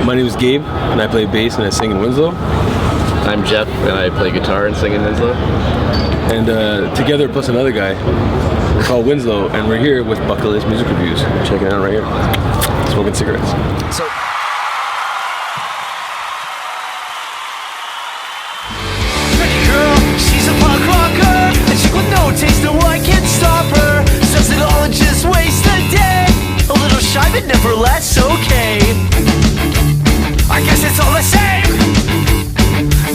My name is Gabe, and I play bass and I sing in Winslow. I'm Jeff, and I play guitar and sing in Winslow. And together, plus another guy, we're called Winslow, and we're here with Bucketlist Music Reviews. Check it out right here. Smoking cigarettes. So. Pretty girl, she's a punk rocker, and she with no taste, no one can stop her. Says it all and just waste a day. A little shy, but never less okay. I guess it's all the same.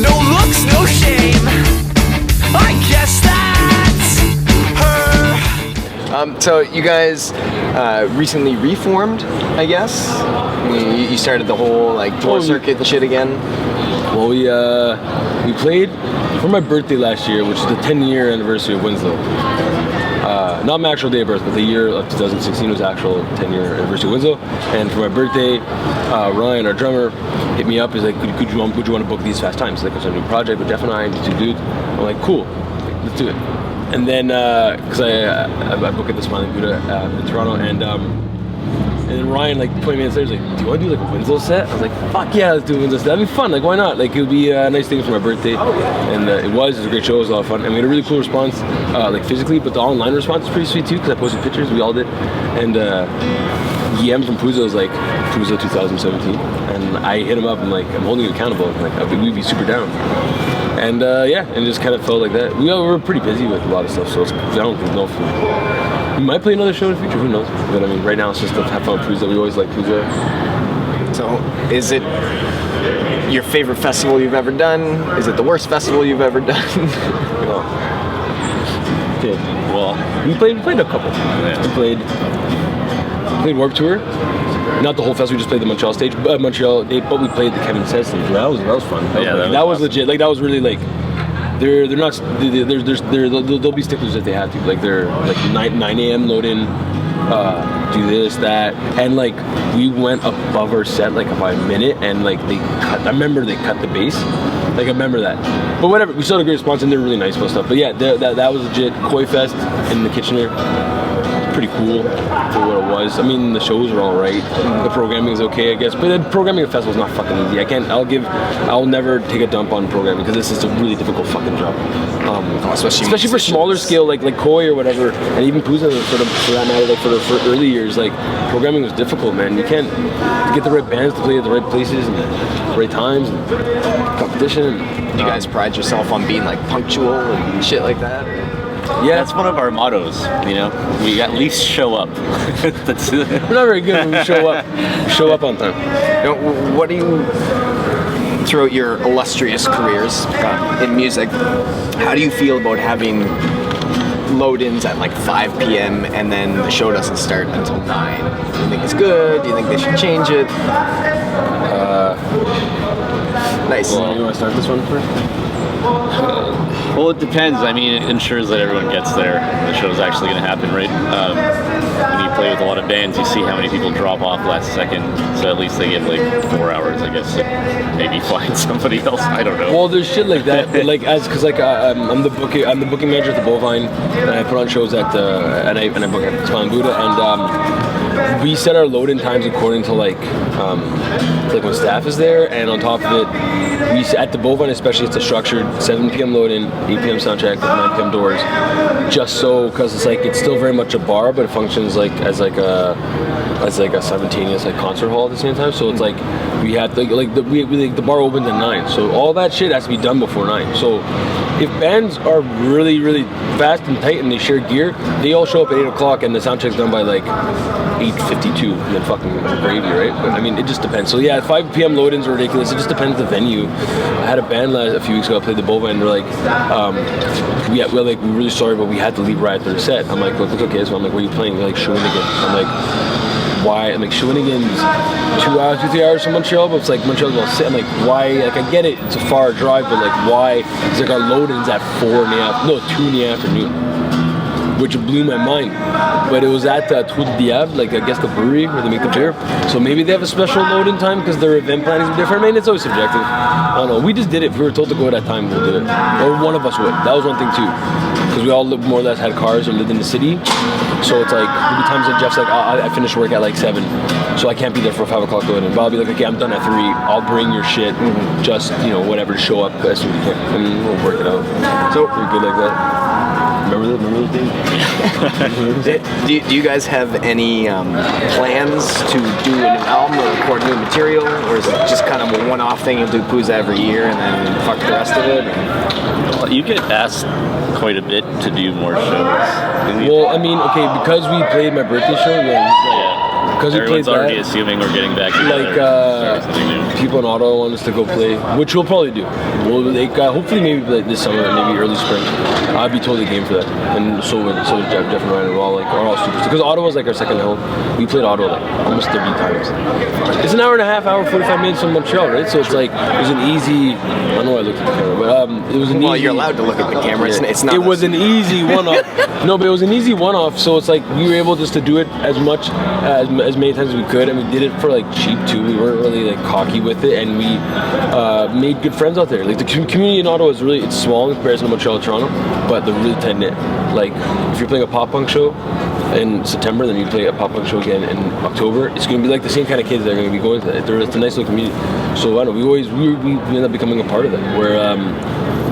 No looks, no shame. I guess that's her. So you guys recently reformed, I guess? You started the whole like tour circuit and shit again? Well, we played for my birthday last year, which is the 10-year anniversary of Winslow. Not my actual day of birth, but the year of 2016 was actual 10-year anniversary of Winslow. And for my birthday, Ryan, our drummer, hit me up. He's like, would you want to book these Fast Times? Like, it's a new project with Jeff and I, these two dudes. I'm like, cool, let's do it. And then, because I booked at the Smiling Buddha in Toronto, and then Ryan, like 20 minutes later, was like, do you want to do like a Winslow set? I was like, fuck yeah, let's do a Winslow set. That'd be fun, like why not? Like it would be a nice thing for my birthday. And it was a great show, it was a lot of fun. And we had a really cool response, like physically, but the online response was pretty sweet too, because I posted pictures, we all did. And Guillaume from Pouzza was like, Pouzza 2017. And I hit him up, I'm like, I'm holding you accountable. I'm like, we'd be super down. And yeah, and it just kind of felt like that. We were pretty busy with a lot of stuff, so I don't know if we might play another show in the future, who knows? But I mean, right now it's just to have fun with Pouzza. We always like Pouzza. So is it your favorite festival you've ever done? Is it the worst festival you've ever done? Okay, well, we played a couple. Yeah. We played Warped Tour. Not the whole festival, we just played the Montreal stage, Montreal date, but we played the Kevin Says stage. That was fun. That was legit. Like that was really like they're not they'll be sticklers if they have to. Like they're like 9 a.m. load in, do this, that, and like we went above our set like by a minute, and like I remember they cut the bass. Like I remember that. But whatever, we still had a great response and they're really nice about stuff. But yeah, that was legit. Koi Fest in the Kitchener. Pretty cool for what it was. I mean, the shows are all right. The programming is okay, I guess. But the programming of festivals is not fucking easy. I'll never take a dump on programming because this is a really difficult fucking job. Especially for smaller scale, like Koi or whatever, and even Pouzza for that matter. Like for early years, like programming was difficult, man. You can't get the right bands to play at the right places and the right times and competition. You guys pride yourself on being like punctual and shit like that? Yeah, that's one of our mottos, you know. We at least show up. That's We're not very good when we show up. Show up on time. What do you, throughout your illustrious careers in music, how do you feel about having load-ins at like 5 p.m. and then the show doesn't start until 9? Do you think it's good? Do you think they should change it? Nice. Well, you want to start this one first? Well, it depends. I mean, it ensures that everyone gets there. The show's actually going to happen, right? When you play with a lot of bands, you see how many people drop off last second. So at least they get like 4 hours, I guess. Maybe find somebody else. I don't know. Well, there's shit like that, but like because I'm the booking manager at the Bovine, and I put on shows at and I book at Smiling Buddha, and we set our load-in times according to like when staff is there, and on top of it, at the Bovine especially, it's a structured 7 p.m. load-in, 8 p.m. soundcheck, 9 p.m. doors, just so because it's still very much a bar, but it functions like as a simultaneous like concert hall at the same time. So it's like we have to the bar opens at 9, so all that shit has to be done before 9. So if bands are really, really fast and tight and they share gear, they all show up at 8 o'clock and the sound check's done by like 8:52 and then fucking gravy, right? But I mean, it just depends. So yeah, 5 p.m. load-ins are ridiculous. It just depends the venue. I had a band a few weeks ago, I played the Bovine, and they're like, we're really sorry, but we had to leave right after the set. I'm like, look, it's okay. So I'm like, where are you playing? They're like, Shawinigan. I'm like, why? I'm like, Shawinigan's 2 hours, 3 hours from Montreal, but it's like Montreal's well sit. I'm like, why? Like, I get it, it's a far drive, but like, why? It's like our load-ins at 2 in the afternoon. Which blew my mind. But it was at Trou de Diable, like I guess the brewery where they make the beer. So maybe they have a special load-in time because their event planning is different. I mean, it's always subjective. I don't know. We just did it. If we were told to go at that time, we'll do it. Or one of us would. That was one thing too. Because we all more or less had cars and lived in the city. So it's like there'll be times that Jeff's like, I finish work at like 7, so I can't be there for 5 o'clock loading. But I'll be like, okay, I'm done at 3. I'll bring your shit, just whatever, show up as soon as you can, and we'll work it out. So you're good like that. Remember those days? Do you guys have any plans to do a new album or record new material, or is it just kind of a one-off thing? You'll do Pouzza every year and then fuck the rest of it? Well, you get asked quite a bit to do more shows. Well, I mean, okay, because we played my birthday show, because we Everyone's played already that, assuming we're getting back together. like Something new. people in Ottawa want us to go play, which we'll probably do. We'll hopefully maybe like this summer, maybe early spring. I'd be totally game for that, and so would Jeff and Ryan. We're all super, because Ottawa's like our second home. We played Ottawa like almost 30 times. It's an hour and a half, hour 45 minutes from Montreal, right? So it's like it was an easy. I don't know why I looked at the camera, but it was an easy. Well, you're allowed to look at the camera. It's not. It was an easy one-off. No, but it was an easy one-off. So it's like we were able just to do it as many times as we could, and we did it for like cheap too. We weren't really like cocky with it, and we made good friends out there. Like the community in Ottawa it's small in comparison to Montreal, Toronto, but they're really tight knit. Like if you're playing a pop punk show in September, then you play a pop punk show again in October. It's going to be like the same kind of kids that are going to be going to that. It's a nice little community. So I don't know. We end up becoming a part of that. Where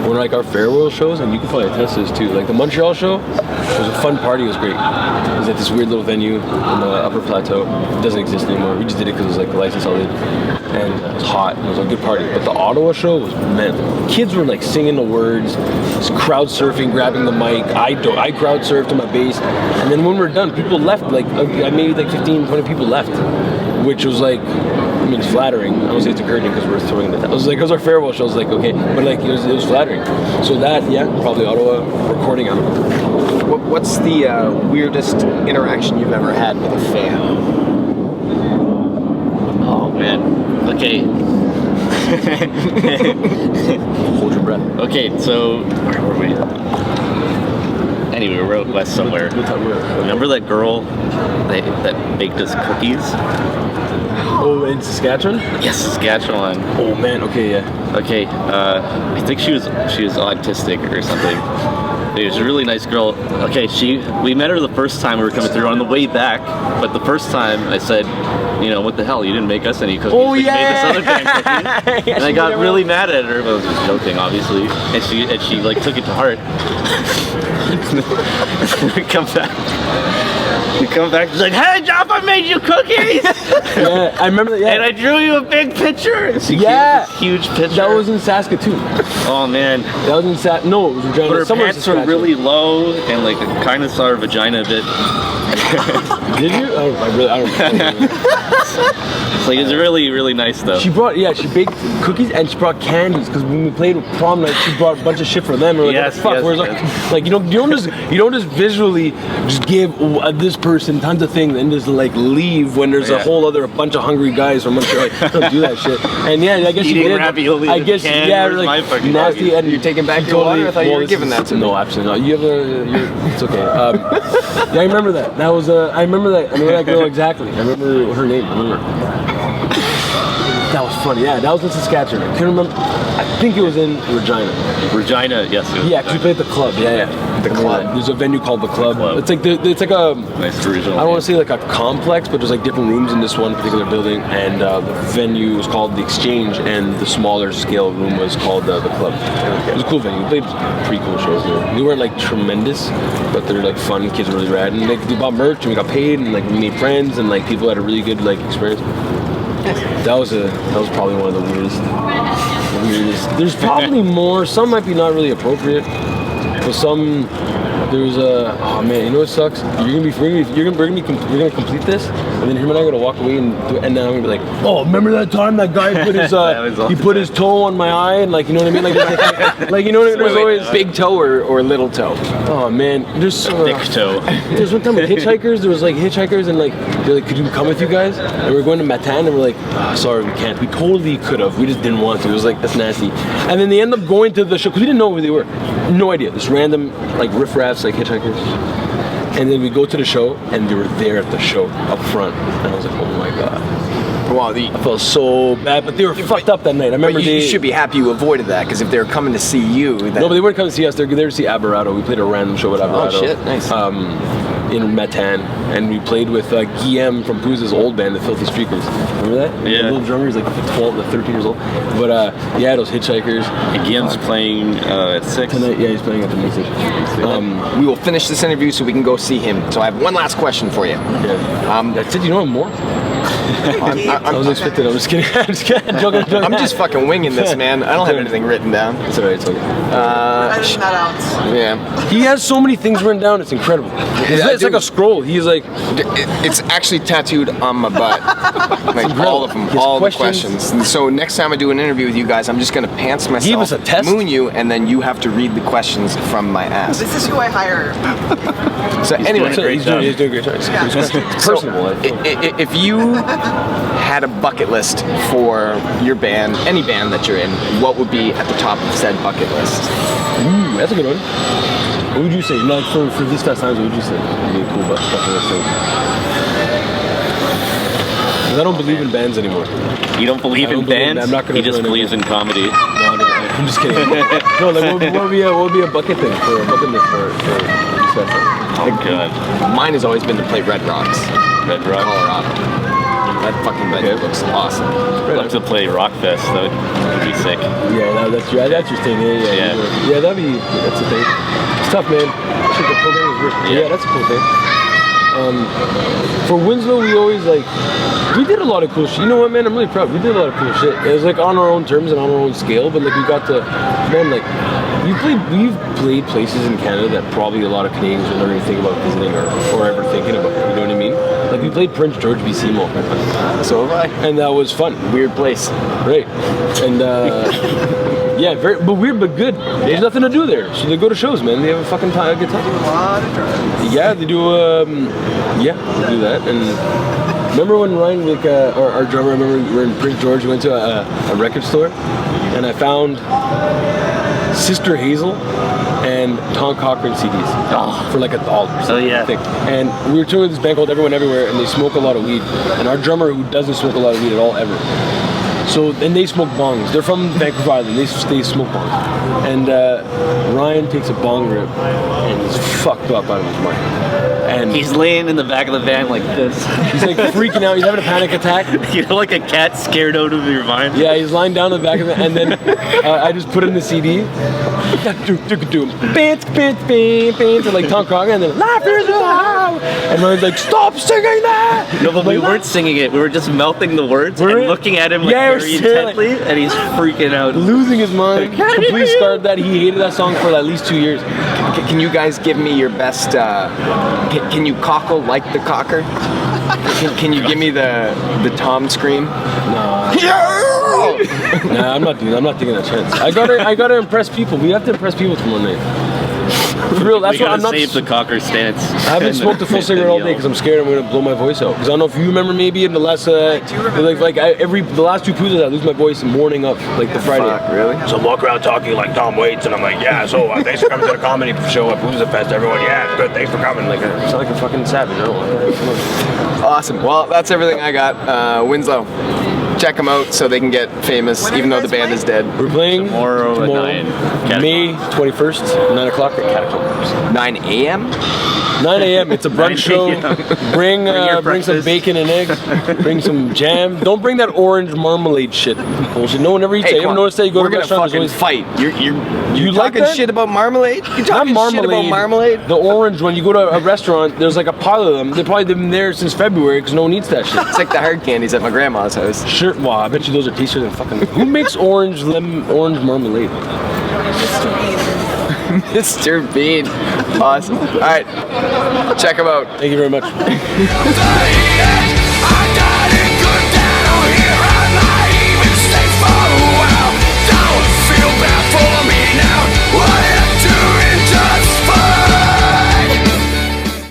when like our farewell shows, and you can probably attest to this too. Like the Montreal show was a fun party. It was great. It was at this weird little venue in the Upper Plateau. It doesn't exist anymore. We just did it because it was like the license all did, and it was hot. And it was a good party. But the Ottawa show was kids were like singing the words, crowd surfing, grabbing the mic. I crowd surfed to my bass, and then when we were done, people left. Like maybe like 15, 20 people left, which was like. I mean, it's flattering. I don't say it's encouraging because we're throwing it. It was like, it was our farewell show. I was like, okay, but like it was flattering. So that, probably Ottawa recording on it. What's the weirdest interaction you've ever had with a fan? Oh man. Okay. Hold your breath. Okay, so where were we? Anyway, we were out west somewhere. Remember that girl that baked us cookies? Oh, in Saskatchewan? Yes, Saskatchewan. Oh man, okay, yeah. Okay, I think she was autistic or something. It was a really nice girl. Okay, we met her the first time we were coming through on the way back, but the first time I said, what the hell, you didn't make us any cookies. Oh, you yeah. made this other band cookies. And I got really mad at her, but I was just joking, obviously. And she like took it to heart. We come back, she's like, hey, Jeff, I made you cookies! Yeah, I remember that, yeah. And I drew you a big picture! And she gave Yeah. this huge picture. That was in Saskatoon. Oh, man. That was in No, it was Regina. But her Somewhere in pants were Saskatchewan. really low, and like, I kind of saw her vagina a bit. Did you? I don't know. Like, it's really, really nice, though. She baked cookies and she brought candies because when we played with prom night, she brought a bunch of shit for them. We're like, Yes, what the fuck? yes, Whereas yes. like you don't just visually just give this person tons of things and just like leave when there's a bunch of hungry guys from Montreal. Like, don't do that shit. And yeah, I guess Eating she did. ravioli I in guess can, yeah, where's my like fucking nasty cookies? and You're taking back your water? I thought you were giving that to me. No, absolutely not. You have it's okay. Yeah, I remember that. I remember that girl exactly. I remember her name. That was funny. Yeah, that was in Saskatchewan. I can't remember. I think it was in Regina. Regina, yes. It was Yeah, because we played at the club. Yeah. The club. There's a venue called the Club. Club. It's like a. Nice original. I don't want to say like a complex, but there's like different rooms in this one particular building, and the venue was called the Exchange, and the smaller scale room was called the Club. It was a cool venue. We played pretty cool shows there. We weren't like tremendous, but they're like fun. Kids were really rad, and like we bought merch and we got paid, and like we made friends, and like people had a really good like experience. That was probably one of the weirdest. There's probably more. Some might be not really appropriate, but some. There's oh man, you know what sucks? We're gonna complete this, and then him and I are gonna walk away and then I'm gonna be like, oh, remember that time that guy put his he put his toe on my eye and like you know what I mean? Like you know what I mean? There's always Big toe or little toe? oh man, there's Thick toe. There's one time with hitchhikers. There was like hitchhikers and like they're like, could you come with you guys? And we're going to Matan and we're like, oh, sorry, we can't. We totally could have. We just didn't want to. It was like that's nasty. And then they end up going to the show because we didn't know who they were. No idea. This random like riffraffs like hitchhikers. And then we go to the show and they were there at the show up front. And I was like, oh my god. Wow, I felt so bad, but they were fucked up that night. I remember you should be happy you avoided that because if they were coming to see you, then... No, but they weren't coming to see us. They're there to see Aberrato. We played a random show with Aberrato. Oh shit, nice. in Matan, and we played with Guillaume from Pouzza's old band, the Filthy Streakers. Remember that? Yeah. The little drummer, he's like 12 or 13 years old. But yeah, those Hitchhikers. And Guillaume's playing at 6 tonight. Yeah, he's playing at the music. We will finish this interview so we can go see him. So I have one last question for you. Yeah. That's it. You know more? I was expecting. I'm just kidding. I'm just kidding. Joking. I'm just fucking winging this, man. I don't have anything written down. It's alright. It's okay. Editing that out. Yeah. He has so many things written down. It's incredible. It's like a scroll. He's like. It's actually tattooed on my butt. Like all of them, all the questions. And so next time I do an interview with you guys, I'm just gonna pants myself, Give us a test. moon you, and then you have to read the questions from my ass. This is who I hire. So anyway, He's doing a great job. It's personable. I feel. if you had a bucket list for your band, any band that you're in, what would be at the top of said bucket list? Ooh, that's a good one. What would you say? Like for this Fast Times, what would you say? Would be a cool bucket list thing. 'Cause I don't believe in bands anymore. You don't believe in bands? I'm not gonna He just join believes in comedy. No, I'm just kidding. No, like what would be a bucket thing for a bucket list for this Fast Times? Oh god. Mine has always been to play Red Rocks, Red Rock. Colorado. That fucking venue looks awesome. I'd love to play Rock Fest. That would be sick. Yeah, that's your thing. Yeah. That's a thing. It's tough, man. Shit, the program is weird. Yeah, that's a cool thing. For Winslow, we always we did a lot of cool shit. You know what, man? I'm really proud. We did a lot of cool shit. It was like on our own terms and on our own scale, but like we got to, man, like we've played places in Canada that probably a lot of Canadians will never even think about visiting or ever thinking about. You know what I mean? Like we played Prince George, BC Mall. So have I. And that was fun. Weird place. Right. And yeah, but weird but good. There's nothing to do there. So they go to shows, man. They have a fucking time, a good time. A lot of drugs. Yeah, they do. Yeah, they do that. And remember when Ryan, our drummer, I remember we were in Prince George. We went to a record store, and I found Sister Hazel and Tom Cochran CDs for like $1. Oh, yeah. I think. And we were touring with this band called Everyone Everywhere, and they smoke a lot of weed. And our drummer, who doesn't smoke a lot of weed at all ever. So, and they smoke bongs. They're from Vancouver Island. They smoke bongs. And Ryan takes a bong rip, and he's fucked up out of his mind. And He's laying in the back of the van like this. he's like freaking out. He's having a panic attack. You know, like a cat scared out of your mind. Yeah, he's lying down in the back of it, and then I just put in the CD. And like Tom Cochran, and then Life is Loud. And Ryan's like, stop singing that! No, but we Like, weren't singing it. We were just mouthing the words Were and we? looking at him like Yeah, we're very staring. intently, and he's freaking out. losing his mind. Completely scarred that. He hated that song for at least 2 years. Can you guys give me your best? Can you cockle like the cocker? Can you give me the Tom scream? Nah, I'm not doing that. I'm not taking that chance. I gotta impress people. We have to impress people for one night. For real, that's We why gotta I'm not. save the cocker stance. I haven't smoked a full cigarette all day because I'm scared I'm gonna blow my voice out. Because I don't know if you remember, maybe in the last the last 2 Pouzzas, I lose my voice morning up, like the Friday. Fuck, really? So I'm walking around talking like Tom Waits, and I'm like, yeah, so thanks for coming to the comedy show at Pouzza Fest, everyone. Yeah, it's good, thanks for coming. I sound like a fucking savage. I don't know. Awesome. Well, that's everything I got. Winslow. Check them out so they can get famous, When are even you though the guys band is dead. We're playing Tomorrow at 9. May 21st, 9 o'clock at Catacombs. 9 a.m. 9 a.m. It's a brunch show. Bring some breakfast. bacon and eggs. Bring some jam. Don't bring that orange marmalade shit. Bullshit. No one ever eats that. You come ever on. notice that you go We're to a gonna restaurant? fucking fight. You're You like talking that? shit about marmalade? You talking Not shit about marmalade? The orange one. You go to a restaurant. There's like a pile of them. They've probably been there since February because no one eats that shit. It's like the hard candies at my grandma's house. Sure. Wow. I bet you those are tastier than fucking. Who makes orange marmalade? Mr. Bean. Awesome. All right. Check them out. Thank you very much. Yeah.